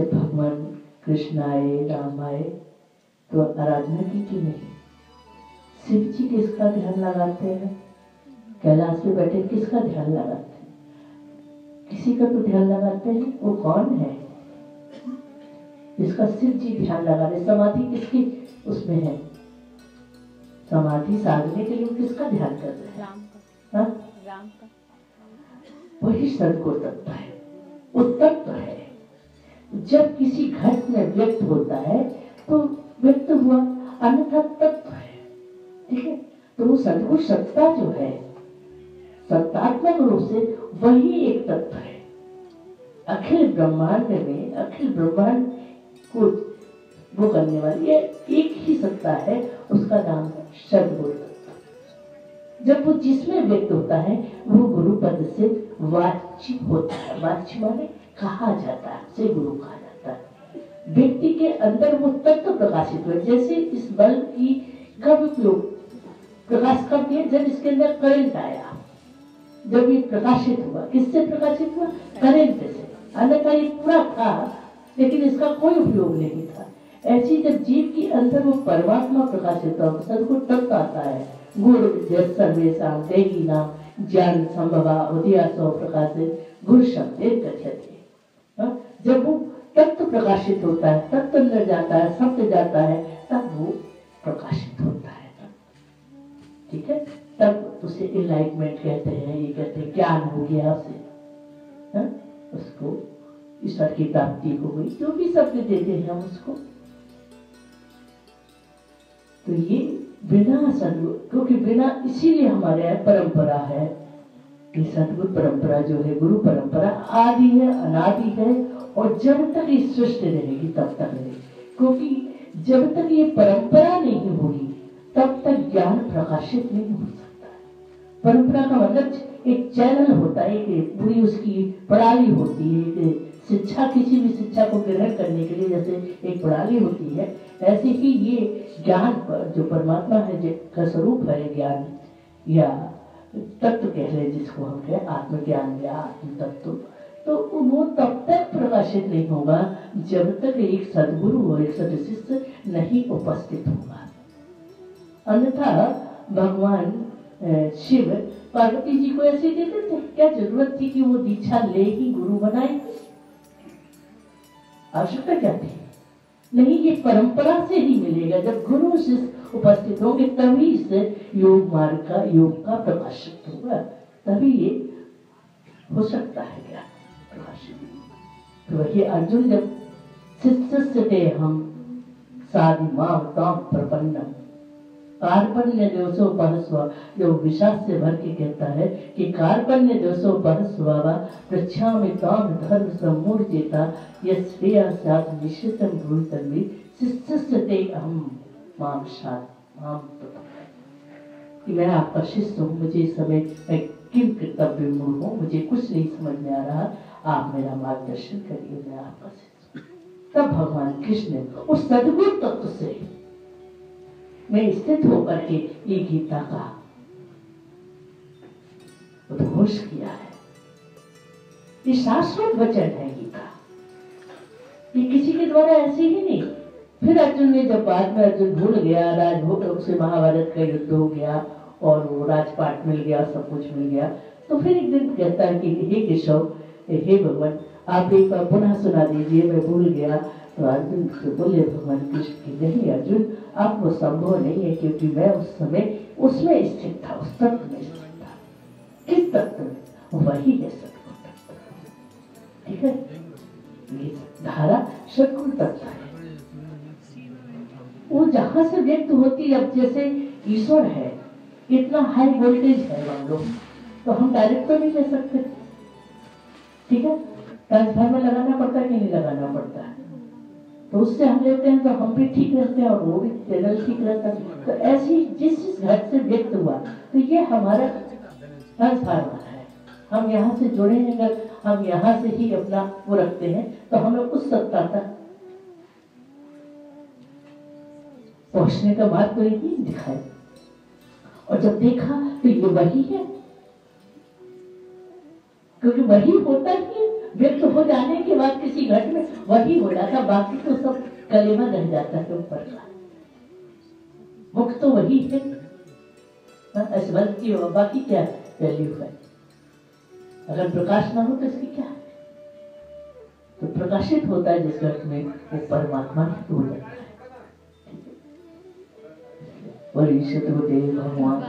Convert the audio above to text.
जब भगवान कृष्ण आए, राम आए, तो आराधना की कि नहीं? शिव जी किसका ध्यान लगाते हैं? कैलाश पे बैठे किसका ध्यान लगाते हैं? किसी का तो ध्यान लगाते हैं। वो कौन है? इसका शिव जी ध्यान लगा रहे। समाधि किसकी उसमें है? समाधि साधने के लिए किसका ध्यान कर रहे हैं? राम का। वही सदगुरु तत्व है, वो तत्व है। जब किसी घट में व्यक्त होता है तो व्यक्त हुआ, अन्यथा तत्व है। ठीक है, तो वो सदगुरु सत्ता जो है, सत्तात्मक रूप से वही एक तत्व है। अखिल ब्रह्मांड में, अखिल ब्रह्मांड को वो करने वाली ये एक ही सत्ता है, उसका नाम है सदगुरु तत्व। जब वो जिसमें व्यक्त होता है वो गुरु पद से वाच्य होता है। वाच्य माने कहा जाता है, से गुरु कहा जाता है। व्यक्ति के अंदर वो तत्व प्रकाशित हुआ। जैसे इस बल्ब की कब उपयोग प्रकाश कब किया? जब इसके अंदर करंट आया, जब ये प्रकाशित हुआ। किससे प्रकाशित हुआ? करंट से। अन्यथा ये पूरा था लेकिन इसका कोई उपयोग नहीं था। ऐसी जब जीव के अंदर वो परमात्मा प्रकाशित हो, सदगुरु तत्व आता है। गुरु सर्वेषां देहिनां ज्ञान संभवा उदयासो प्रकाशित गुरु शब्दे कथ्यते। जब वो तत्व प्रकाशित होता है, तत्व अंदर जाता है, शब्द जाता है, तब वो प्रकाशित होता है। ठीक है, तब उसे इनलाइटमेंट कहते हैं। ये कहते हैं ज्ञान हो गया उसे, उसको ईश्वर की प्राप्ति हो गई। जो भी शब्द देते हैं हम उसको। तो ये बिना सदगुरु, क्योंकि बिना, इसीलिए हमारे यहाँ परंपरा है कि सदगुरु परंपरा जो है, गुरु परंपरा आदि है, अनादि है, और जब तक ये सृष्टि रहेगी तब तक रहेगी। क्योंकि जब तक ये परंपरा नहीं होगी तब तक ज्ञान प्रकाशित नहीं हो सकता। परंपरा का मतलब एक चैनल होता है, एक पूरी उसकी प्रणाली होती है। शिक्षा, किसी भी शिक्षा को ग्रहण करने के लिए जैसे एक प्रणाली होती है, ऐसे ही ये ज्ञान जो परमात्मा है, जिसका स्वरूप है ज्ञान या तत्व कह रहे, जिसको हम कहें आत्मज्ञान या आत्म तत्व, तो वो तब तक प्रकाशित नहीं होगा जब तक एक सदगुरु और एक सदशिष्य नहीं उपस्थित होगा। अन्यथा भगवान शिव पार्वती जी को ऐसे देते थे। क्या जरूरत थी कि वो दीक्षा ले ही गुरु बनाए? आवश्यकता क्या थी? नहीं, ये परंपरा से ही मिलेगा। जब गुरु शिष्य उपस्थित होंगे तभी इस योग मार्ग का, योग का प्रकाशित होगा, तभी ये हो सकता है क्या प्रकाशित। तो वही अर्जुन जब शिष्य हम साधि मां ताम प्रपन्नम कार्पण्य दोषो परस्व, जो विश्वास से भर के कहता है कि कार्पण्य दोषो परस्वावा प्रच्छामि ताम धर्म सम्मूर्जिता यस्या साथ निश्चितम भूतन्वी शिष्यस्य ते अहम माम साथ माम कि मैं आपका शिष्य हूँ। मुझे इस समय किम कर्तव्य मूल हूँ, मुझे कुछ नहीं समझ में आ रहा, आप मेरा मार्गदर्शन करिए, मैं आपका शिष्य हूँ। तब भगवान कृष्ण उस सद्गुरु तत्व से में स्थित होकर के ये गीता का उद्घोष किया है। ये शाश्वत वचन है गीता, ये किसी के द्वारा ऐसे ही नहीं। फिर अर्जुन ने, जब बाद में अर्जुन भूल गया, राजभोग से महाभारत का युद्ध हो गया और वो राजपाट मिल गया, सब कुछ मिल गया, तो फिर एक दिन कहता है कि हे केशव, हे भगवान, आप एक बार पुनः सुना दीजिए, मैं भूल गया। तो अर्जुन से बोले भगवान कृष्ण की, नहीं अर्जुन, आप वो संभव नहीं है, क्योंकि मैं उस समय उसमें स्थित था, उस तत्व में स्थित था। किस तत्व में? वही है सदगुरु तत्व। ठीक है, ये धारा सदगुरु तत्व है। वो जहां से व्यक्त होती है, अब जैसे ईश्वर है, इतना हाई वोल्टेज है मान लो, तो हम डायरेक्ट तो नहीं ले सकते। ठीक है, ट्रांसफार्मर लगाना पड़ता है कि नहीं लगाना पड़ता है, तो उससे हम लेते हैं तो हम भी ठीक रहते हैं और वो भी चैनल ठीक रहता है। तो ऐसी जिस घर से व्यक्त हुआ, तो ये हमारा ट्रांसफार्मर है। हम यहाँ से जुड़े हैं, अगर हम यहाँ से ही अपना वो रखते हैं तो हमें उस सत्ता तक पहुंचने का मार्ग कोई नहीं दिखाए। और जब देखा तो ये वही है, क्योंकि वही होता ही है। व्यक्त हो जाने के बाद किसी घट में वही हो जाता, बाकी तो सब कलेमा रह जाता है ऊपर का। मुख तो वही है, स्मृति की बाकी क्या वैल्यू है। अगर प्रकाश ना हो तो इसकी क्या है? तो प्रकाशित होता है जिस घट में वो परमात्मा ही हो जाता है। और ईश्वर देव भगवान